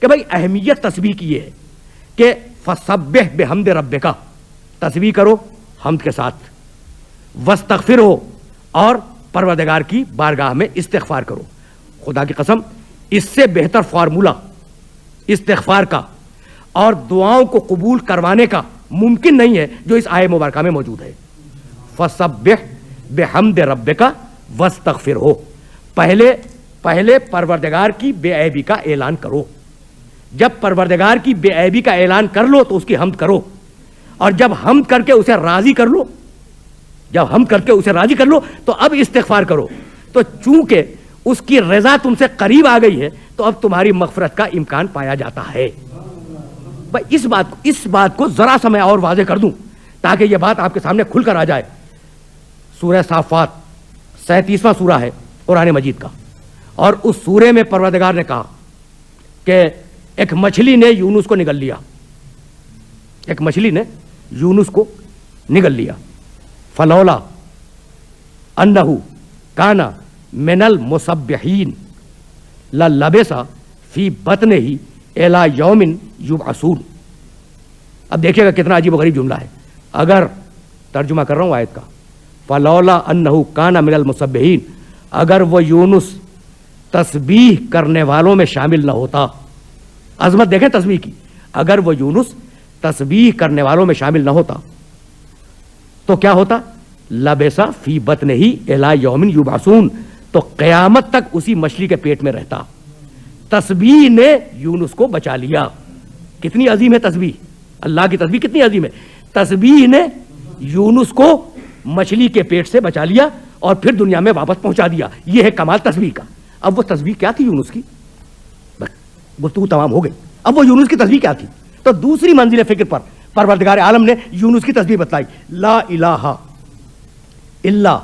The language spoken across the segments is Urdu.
کہ بھائی اہمیت تسبیح کی یہ ہے کہ فسبح بحمد ربک، تسبیح کرو حمد کے ساتھ، واستغفرہ، اور پروردگار کی بارگاہ میں استغفار کرو. خدا کی قسم اس سے بہتر فارمولہ استغفار کا اور دعاؤں کو قبول کروانے کا ممکن نہیں ہے جو اس آیہ مبارکہ میں موجود ہے. فسبح بحمد ربک واستغفرہ، پہلے پروردگار کی بے عیبی کا اعلان کرو. جب پروردگار کی بے عیبی کا اعلان کر لو تو اس کی حمد کرو، اور جب حمد کر کے اسے راضی کر لو، تو اب استغفار کرو. تو چونکہ اس کی رضا تم سے قریب آ گئی ہے تو اب تمہاری مغفرت کا امکان پایا جاتا ہے. اس بات کو ذرا سا میں اور واضح کر دوں تاکہ یہ بات آپ کے سامنے کھل کر آ جائے. سورہ صافات 37واں سورہ ہے قرآن مجید کا، اور اس سورے میں پروردگار نے کہا کہ ایک مچھلی نے یونس کو نگل لیا. فلولا انہ کان من المسبحین للبث فی بطنہ الی یوم یبعثون. اب دیکھیے گا کتنا عجیب و غریب جملہ ہے. اگر ترجمہ کر رہا ہوں آیت کا، فلولا انہ کان من المسبحین، اگر وہ یونس تسبیح کرنے والوں میں شامل نہ ہوتا. عظمت دیکھیں تسبیح کی. اگر وہ یونس تسبیح کرنے والوں میں شامل نہ ہوتا تو کیا ہوتا؟ لبث فی بطنہ الی یوم یبعثون، تو قیامت تک اسی مچھلی کے پیٹ میں رہتا. تسبیح نے یونس کو بچا لیا. کتنی عظیم ہے تسبیح، اللہ کی تسبیح کتنی عظیم ہے. تسبیح نے یونس کو مچھلی کے پیٹ سے بچا لیا اور پھر دنیا میں واپس پہنچا دیا. یہ ہے کمال تسبیح کا. اب وہ تسبیح کیا تھی یونس کی؟ گفتگو تمام ہو گئی. اب وہ یونس کی تسبیح کیا تھی؟ تو دوسری منزل فکر پر پروردگار عالم نے یونس کی تسبیح بتلائی. لا الہ الا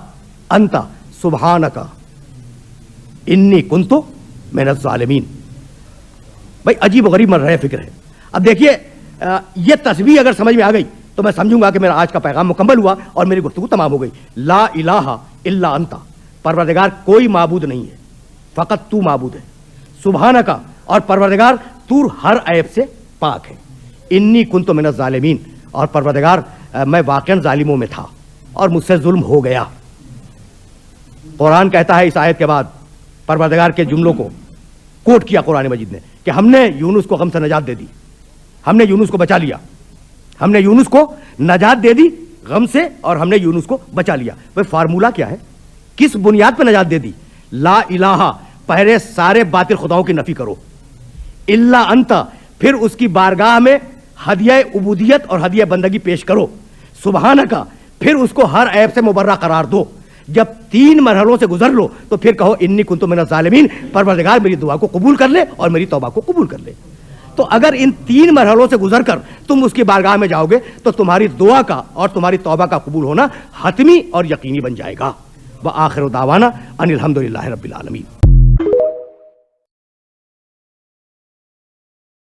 انت سبحانک انی کنت من الظالمین. بھائی عجیب و غریب مرحلہ فکر ہے. اب دیکھیے یہ تسبیح اگر سمجھ میں آ گئی تو میں سمجھوں گا کہ میرا آج کا پیغام مکمل ہوا اور میری گفتگو تمام ہو گئی. لا الہ الا انت، پروردگار کوئی معبود نہیں ہے، فقط تو معبود ہے. سبحانک، اور پروردگار تو ہر عیب سے پاک ہے. انی کنت من الظالمین، اور پروردگار میں واقعا ظالموں میں تھا اور مجھ سے ظلم ہو گیا. قرآن کہتا ہے اس آیت کے بعد پروردگار کے جملوں کو کوٹ کیا قرآن مجید نے کہ ہم نے یونس کو غم سے نجات دے دی، ہم نے یونس کو بچا لیا، ہم نے یونس کو نجات دے دی غم سے، اور ہم نے یونس کو بچا لیا. وہ فارمولہ کیا ہے؟ کس بنیاد پہ نجات دے دی؟ لا الہ، پہلے سارے باطل خداؤں کی نفی کرو. الا انت، پھر اس کی بارگاہ میں ہدیہ عبودیت اور ہدیہ بندگی پیش کرو. سبحانک، پھر اس کو ہر عیب سے مبرہ قرار دو. جب 3 مرحلوں سے گزر لو تو پھر کہو انی کنت من الظالمین، پروردگار میری دعا کو قبول کر لے اور میری توبہ کو قبول کر لے. تو اگر ان 3 مرحلوں سے گزر کر تم اس کی بارگاہ میں جاؤ گے تو تمہاری دعا کا اور تمہاری توبہ کا قبول ہونا حتمی اور یقینی بن جائے گا. وآخر دعوانا ان الحمد للہ رب العالمین.